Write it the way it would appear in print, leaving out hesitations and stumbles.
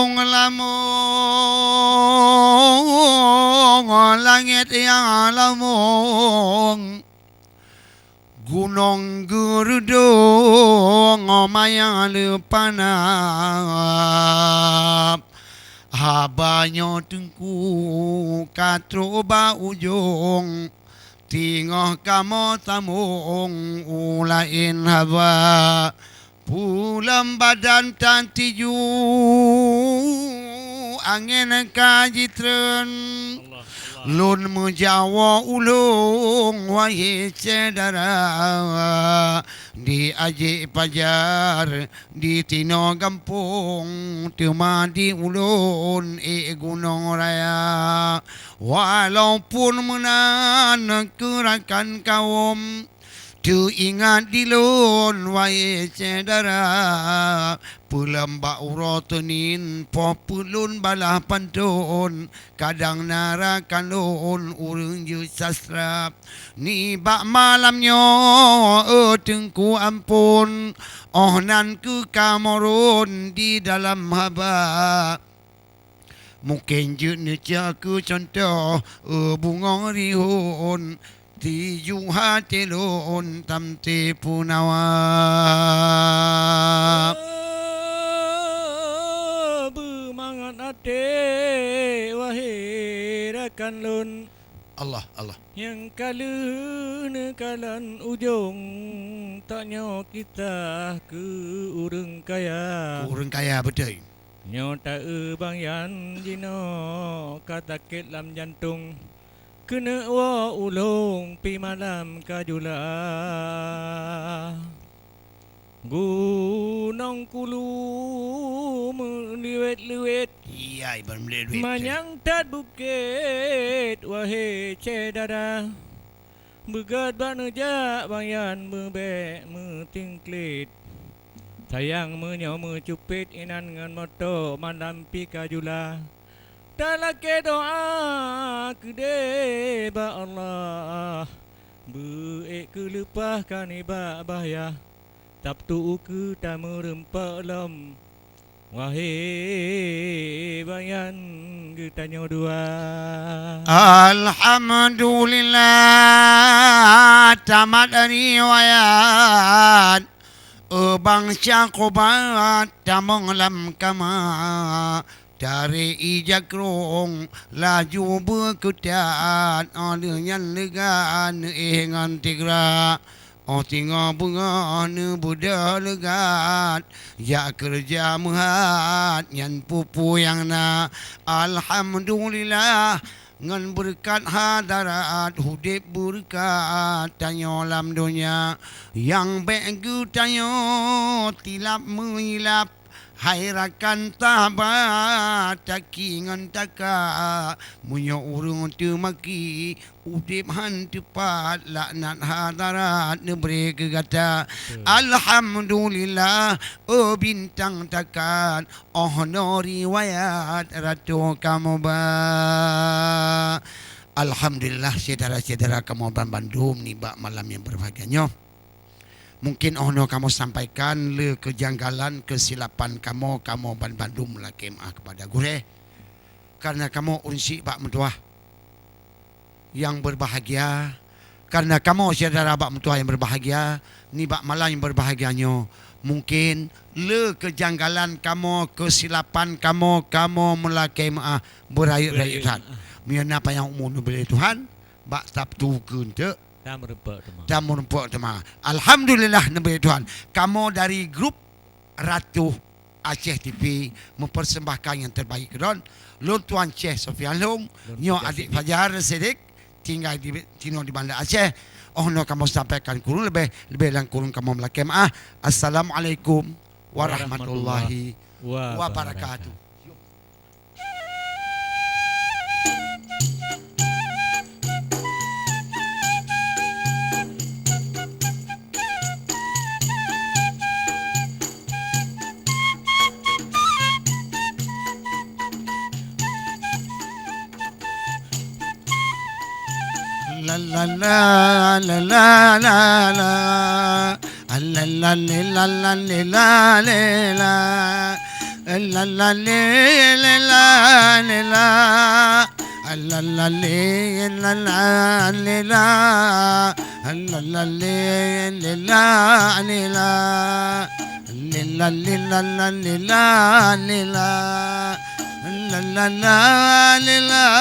Lamun langit yang lamun Gunung gerudung maya lepanap Habanya tengku katroba ujung Tingah kamu tamung ulain haba Pulam badan tantiju angin kajitren Lun menjawa ulung wahai cedera Di aji pajar di tino gampung Tiuma di ulun gunung raya Walaupun menan kerakan kaum Tu ingat di lun wahai cedera Pelambak urotenin populun balah pantun Kadang narakan lun urung ju sastra Ni bak malamnya tengku ampun Oh nan ku kamorun di dalam haba Mungkin jenisnya ku contoh bunga rihun Tiju hati lun tamti punawa Bermangat hati wahai rakan lun Allah Yang kala kalan ujung Taknya kita ke urang kaya Urang kaya betul Nyo tak bang yan jino katakit lam jantung Kena wa ulung pi malam kajula Gunung kulu meliwet-liwet Iya iban meliwet Manyang tat bukit wahai cedara Begat banejak bayan bebek metingklit Sayang menyaw mencupit inan ngan moto malam pi kajula Talake doa kede ba Allah Beek ke lepahkan ibak bahaya Sabtu ke tak merempak lam Wahai bayan ke tanya dua Alhamdulillah tamat riwayat bangsa kobat tamang lam kama Dari ijakrong laju berkutat Alenyan legan ingan tigra tinggal bunga buda legat Ya kerja muhat Yan pupu yang na Alhamdulillah Ngan berkat hadarat Hudip berkat Tanya lam dunia Yang begu tanya Tilap mengilap Hai rakan tabat taki ngan taka Munyo urung tu maki udip han tepat laknat hadarat neberi kegata Alhamdulillah bintang takat no riwayat ratu kamu ba Alhamdulillah saudara-saudara kamu Bandung ni bak malam yang berbahagianya Mungkin ono kamu sampaikan le kejanggalan, kesilapan kamu Bandung lagi kepada gure. Karena kamu unsi bak mentua yang berbahagia. Karena kamu saudara bak mentua yang berbahagia, ni bak malam yang berbahagianya. Mungkin le kejanggalan kamu, kesilapan kamu melaki berayat-rayat. Mian apa yang umum beli Tuhan, bak Sabtu ke Tak merempak tema. Alhamdulillah Nabi Tuhan. Kamu dari grup Ratu Aceh TV mempersembahkan yang terbaik kedon. Lun Tuan Syekh Sofian Long, nyo adik Fajar Sedik tinggal di Tino di Bandar Aceh. No kamu sampaikan kurun lebih dalam kurun kamu melaki maaf. Assalamualaikum warahmatullahi wabarakatuh. La la la la la la la la la la la la la la la la le la la la la la la le la la la la la la le la la la la la la la la la la la la la la